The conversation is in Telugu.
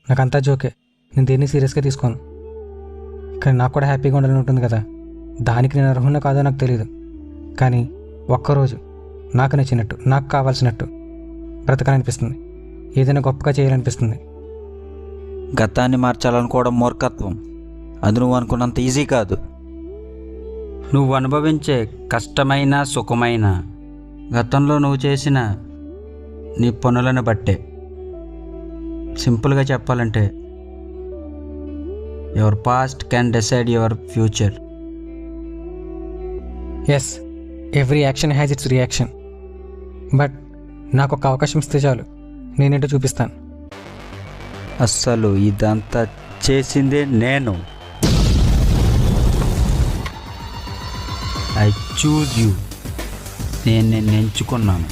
నాకంతా జోకే, నేను దేన్ని సీరియస్గా తీసుకోను. కానీ నాకు కూడా హ్యాపీగా ఉండాలని ఉంటుంది కదా, దానికి నేను అర్హున్నా కాదో నాకు తెలియదు. కానీ ఒక్కరోజు నాకు నచ్చినట్టు, నాకు కావాల్సినట్టు బ్రతకాలనిపిస్తుంది. ఏదైనా గొప్పగా చేయాలనిపిస్తుంది. గతాన్ని మార్చాలనుకోవడం మూర్ఖత్వం. అది నువ్వు అనుకున్నంత ఈజీ కాదు. నువ్వు అనుభవించే కష్టమైన సుఖమైన గతంలో నువ్వు చేసిన నీ పనులను బట్టే. సింపుల్గా చెప్పాలంటే your past can decide your future. Yes, every action has its reaction. But నాకు ఒక అవకాశం ఇస్తే చాలు, నేనేంటో చూపిస్తాను. అస్సలు ఇదంతా చేసిందే నేను. I choose you. నేను ఎంచుకున్నాను.